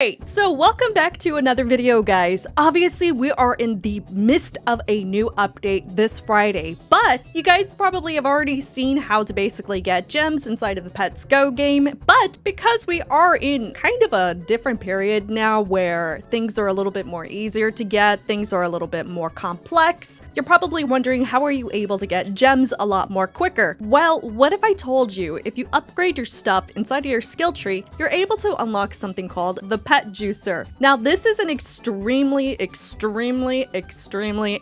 Hey, so welcome back to another video, guys. Obviously, we are in the midst of a new update this Friday, but you guys probably have already seen how to basically get gems inside of the Pets Go game. But because we are in kind of a different period now where things are a little bit more easier to get, things are a little bit more complex, you're probably wondering, how are you able to get gems a lot more quicker? Well, what if I told you if you upgrade your stuff inside of your skill tree, you're able to unlock something called the Pet Juicer. Now, this is an extremely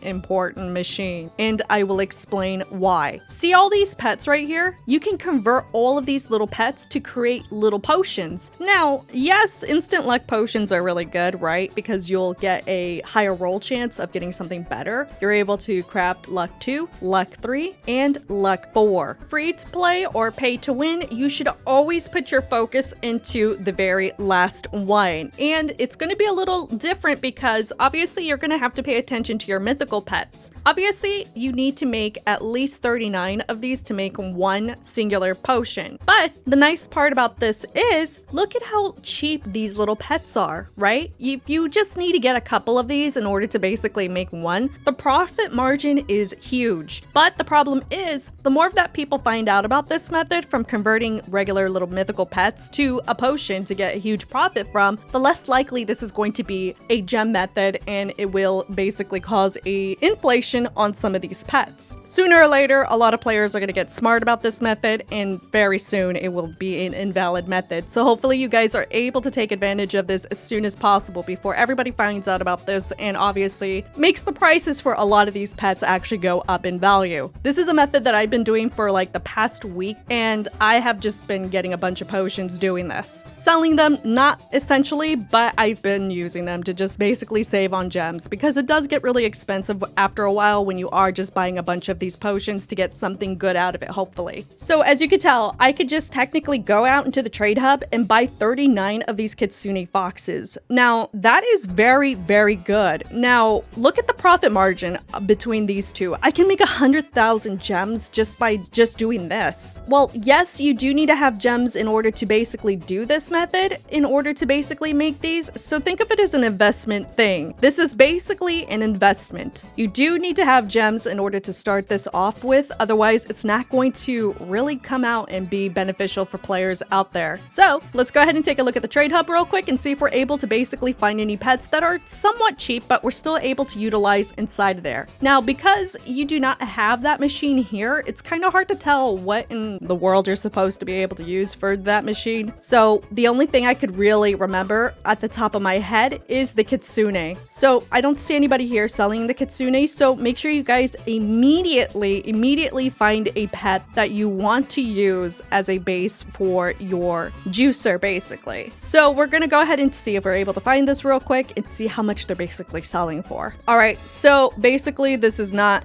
important machine, and I will explain why. See all these pets right here? You can convert all of these little pets to create little potions. Now, yes, instant luck potions are really good, right? Because you'll get a higher roll chance of getting something better. You're able to craft luck 2, luck 3, and luck 4. Free to play or pay to win, you should always put your focus into the very last one. And it's going to be a little different because obviously you're going to have to pay attention to your mythical pets. Obviously, you need to make at least 39 of these to make one singular potion. But the nice part about this is, look at how cheap these little pets are, right? If you just need to get a couple of these in order to basically make one, the profit margin is huge. But the problem is, the more that people find out about this method from converting regular little mythical pets to a potion to get a huge profit from, the less likely this is going to be a gem method, and it will basically cause a inflation on some of these pets. Sooner or later, a lot of players are going to get smart about this method, and very soon it will be an invalid method. So hopefully you guys are able to take advantage of this as soon as possible before everybody finds out about this and obviously makes the prices for a lot of these pets actually go up in value. This is a method that I've been doing for like the past week, and I have just been getting a bunch of potions doing this. Selling them, not essentially, but I've been using them to just basically save on gems because it does get really expensive after a while when you are just buying a bunch of these potions to get something good out of it, hopefully. So as you can tell, I could just technically go out into the trade hub and buy 39 of these kitsune foxes. Now, that is very good. Now, look at the profit margin between these two. I can make 100,000 gems just by doing this. Well, yes, you do need to have gems in order to basically do this method, in order to basically make these. So think of it as an investment thing. This is basically an investment. You do need to have gems in order to start this off with, otherwise it's not going to really come out and be beneficial for players out there. So let's go ahead and take a look at the trade hub real quick and see if we're able to basically find any pets that are somewhat cheap, but we're still able to utilize inside of there. Now, because you do not have that machine here, it's kind of hard to tell what in the world you're supposed to be able to use for that machine. So the only thing I could really remember at the top of my head is the kitsune. So I don't see anybody here selling the kitsune, so make sure you guys immediately find a pet that you want to use as a base for your juicer, basically. So we're gonna go ahead and see if we're able to find this real quick and see how much they're basically selling for. All right, so basically this is not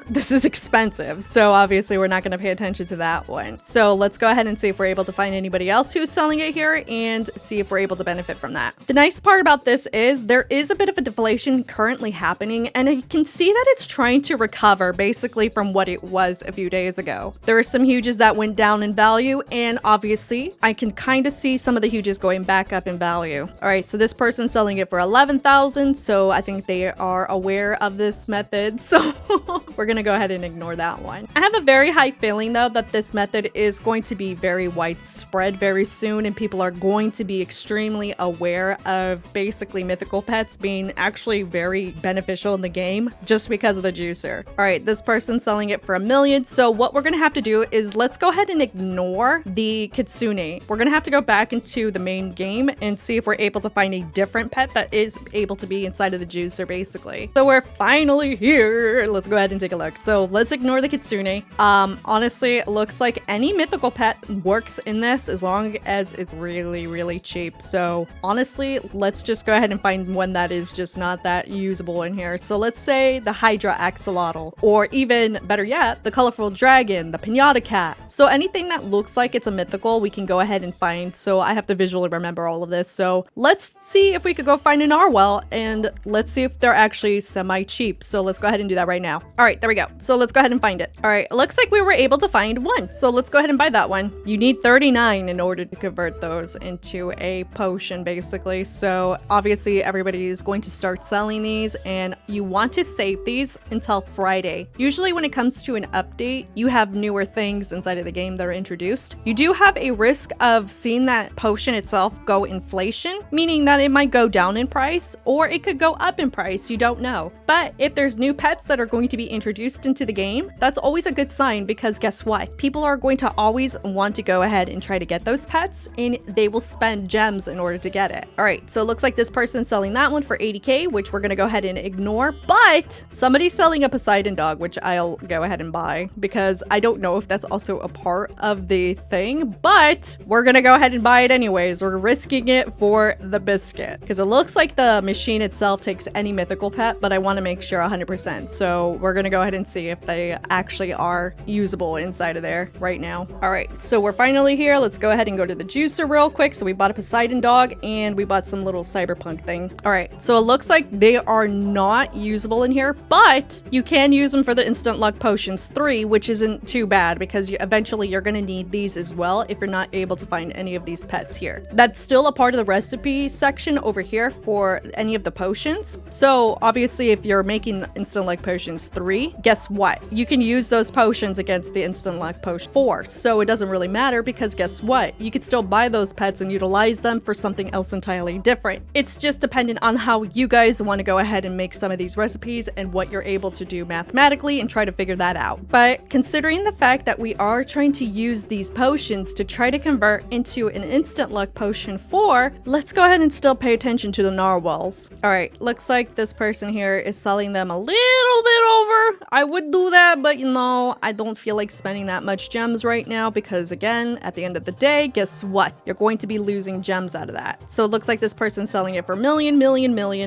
this is expensive, so obviously we're not gonna pay attention to that one. So let's go ahead and see if we're able to find anybody else who's selling it here and see if we're able to benefit from that. The nice part about this is there is a bit of a deflation currently happening, and you can see that it's trying to recover basically from what it was a few days ago. There are some huges that went down in value, and obviously I can kind of see some of the huges going back up in value. All right, so this person's selling it for 11,000, so I think they are aware of this method, so we're gonna go ahead and ignore that one. I have a very high feeling though that this method is going to be very widespread very soon, and people are going to be extremely aware of basically mythical pets being actually very beneficial in the game just because of the juicer. All right, this person's selling it for 1 million. So what we're gonna have to do is let's go ahead and ignore the kitsune. We're gonna have to go back into the main game and see if we're able to find a different pet that is able to be inside of the juicer, basically. So we're finally here. Let's go ahead and take a look. So let's ignore the kitsune. Honestly, it looks like any mythical pet works in this as long as it's really cheap. So honestly, let's just go ahead and find one that is just not that usable in here. So let's say the Hydra Axolotl, or even better yet, the Colorful Dragon, the Pinata Cat. So anything that looks like it's a mythical, we can go ahead and find. So I have to visually remember all of this. So let's see if we could go find an Narwhal, and let's see if they're actually semi-cheap. So let's go ahead and do that right now. All right, there we go. So let's go ahead and find it. All right, it looks like we were able to find one. So let's go ahead and buy that one. You need 39 in order to convert those into a potion potion basically. So obviously everybody is going to start selling these, and you want to save these until Friday. Usually when it comes to an update, you have newer things inside of the game that are introduced. You do have a risk of seeing that potion itself go inflation, meaning that it might go down in price or it could go up in price, you don't know. But if there's new pets that are going to be introduced into the game, that's always a good sign, because guess what? People are going to always want to go ahead and try to get those pets, and they will spend gems in order to get it. All right, so it looks like this person's selling that one for 80k, which we're gonna go ahead and ignore, but somebody's selling a Poseidon dog, which I'll go ahead and buy because I don't know if that's also a part of the thing, but we're gonna go ahead and buy it anyways. We're risking it for the biscuit because it looks like the machine itself takes any mythical pet, but I want to make sure 100%. So we're gonna go ahead and see if they actually are usable inside of there right now. All right, so we're finally here. Let's go ahead and go to the juicer real quick. So we bought a Poseidon dog and we bought some little cyberpunk thing. All right, so it looks like they are not usable in here, but you can use them for the instant luck potions 3, which isn't too bad because eventually you're gonna need these as well if you're not able to find any of these pets here. That's still a part of the recipe section over here for any of the potions. So obviously if you're making instant luck potions 3, guess what? You can use those potions against the instant luck potion 4. So it doesn't really matter because guess what? You could still buy those pets and utilize them for something else entirely different. It's just dependent on how you guys want to go ahead and make some of these recipes and what you're able to do mathematically and try to figure that out. But considering the fact that we are trying to use these potions to try to convert into an instant luck potion 4, let's go ahead and still pay attention to the narwhals. All right, looks like this person here is selling them a little bit over. I would do that, but you know, I don't feel like spending that much gems right now because again, at the end of the day, guess what? You're going to be losing gems out of that. So it looks like this person's selling it for million.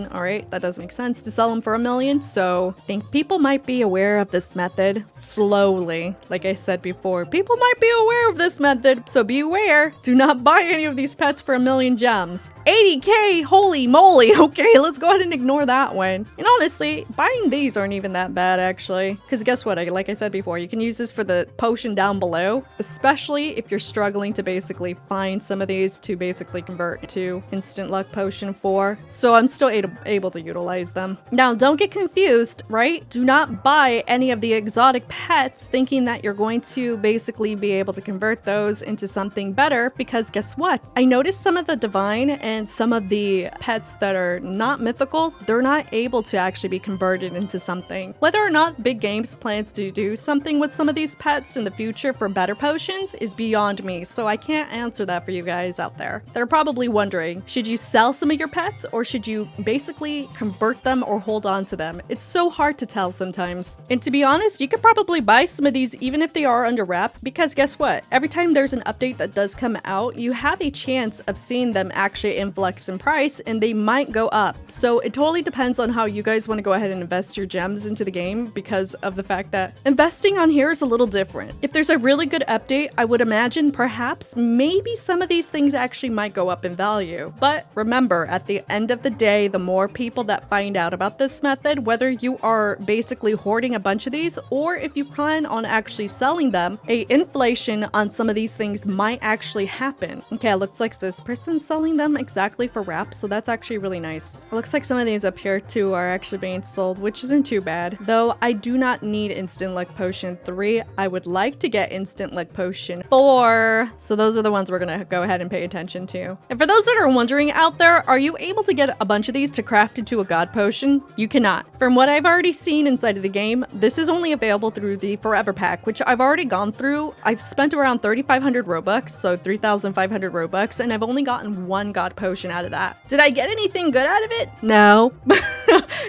All right, that does make sense to sell them for $1 million. So I think people might be aware of this method slowly. Like I said before, people might be aware of this method, so beware. Do not buy any of these pets for 1 million gems. 80k, holy moly. Okay, let's go ahead and ignore that one. And honestly, buying these aren't even that bad actually, because guess what? Like I said before, you can use this for the potion down below, especially if you're struggling to basically find some of these to basically convert to instant luck potion 4. So I'm still able to utilize them. Now, don't get confused, right? Do not buy any of the exotic pets thinking that you're going to basically be able to convert those into something better, because guess what? I noticed some of the divine and some of the pets that are not mythical, they're not able to actually be converted into something. Whether or not Big Games plans to do something with some of these pets in the future for better potions is beyond me, so I can't answer that for you guys out there. They're probably wondering, should you sell some of your pets or should you basically convert them or hold on to them? It's so hard to tell sometimes. And to be honest, you could probably buy some of these even if they are under wrap, because guess what? Every time there's an update that does come out, you have a chance of seeing them actually influx in price and they might go up. So it totally depends on how you guys want to go ahead and invest your gems into the game, because of the fact that investing on here is a little different. If there's a really good update, I would imagine perhaps maybe some of these things actually might go up in value. But remember, at the end of the day, the more people that find out about this method, whether you are basically hoarding a bunch of these or if you plan on actually selling them, a inflation on some of these things might actually happen. Okay, it looks like this person's selling them exactly for wraps, so that's actually really nice. It looks like some of these up here too are actually being sold, which isn't too bad. Though I do not need instant luck potion 3. I would like to get instant luck potion 4. So those are the ones we're gonna go ahead and pay attention to. And for those that are wondering out there, are you able to get a bunch of these to craft into a god potion? You cannot. From what I've already seen inside of the game, this is only available through the Forever Pack, which I've already gone through. I've spent around 3,500 Robux, so 3,500 Robux, and I've only gotten one god potion out of that. Did I get anything good out of it? No.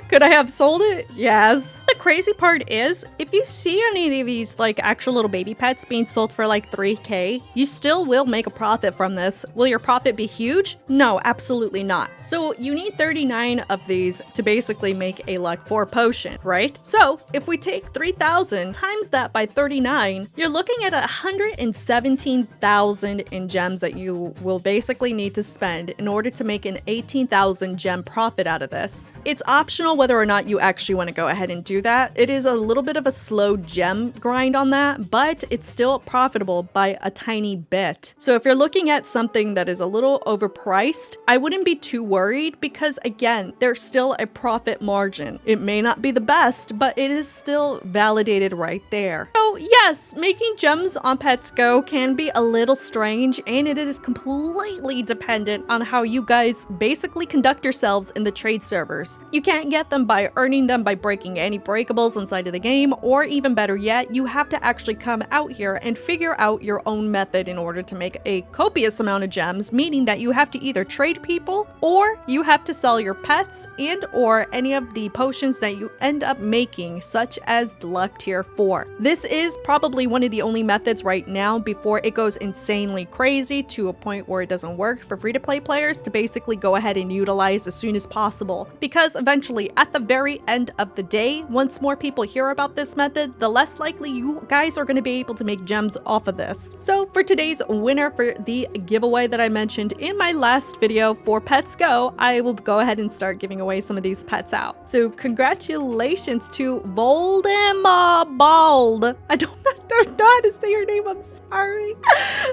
Could I have sold it? Yes. The crazy part is, if you see any of these like actual little baby pets being sold for like 3k, you still will make a profit from this. Will your profit be huge? No, absolutely not. So you need 39 of these to basically make a luck 4 potion, right? So if we take 3,000 times that by 39, you're looking at 117,000 in gems that you will basically need to spend in order to make an 18,000 gem profit out of this. It's optional whether or not you actually want to go ahead and do that. It is a little bit of a slow gem grind on that, but it's still profitable by a tiny bit. So if you're looking at something that is a little overpriced, I wouldn't be too worried because again, there's still a profit margin. It may not be the best, but it is still validated right there. So yes, making gems on Pets Go can be a little strange, and it is completely dependent on how you guys basically conduct yourselves in the trade servers. You can't get them by earning them by breaking any breakables inside of the game, or even better yet, you have to actually come out here and figure out your own method in order to make a copious amount of gems, meaning that you have to either trade people or you have to sell your pets and or any of the potions that you end up making, such as the luck tier 4. This is probably one of the only methods right now before it goes insanely crazy to a point where it doesn't work for free-to-play players to basically go ahead and utilize as soon as possible, because eventually at the very end of the day, once more people hear about this method, the less likely you guys are going to be able to make gems off of this. So for today's winner for the giveaway that I mentioned in my last video for Pets Go, I will go ahead and start giving away some of these pets out. So congratulations to Voldemort Bald. I don't know how to say your name, I'm sorry.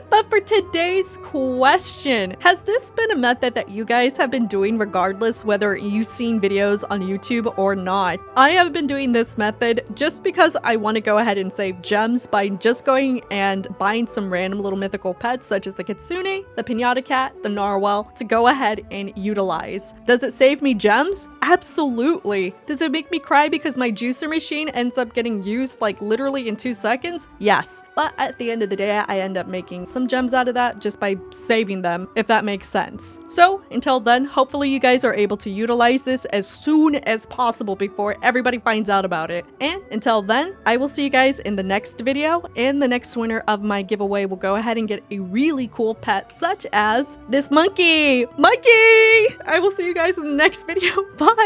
But for today's question, has this been a method that you guys have been doing regardless whether you've seen videos on YouTube or not? I have been doing this method just because I want to go ahead and save gems by just going and buying some random little mythical pets such as the Kitsune, the Pinata Cat, the Narwhal to go ahead and utilize. Does it save me gems? Absolutely. Does it make me cry because my juicer machine ends up getting used like literally in 2 seconds? Yes. But at the end of the day, I end up making some gems out of that just by saving them, if that makes sense. So until then, hopefully you guys are able to utilize this as soon as possible before everybody finds out about it. And until then, I will see you guys in the next video, and the next winner of my giveaway will go ahead and get a really cool pet such as this monkey! I will see you guys in the next video. Bye!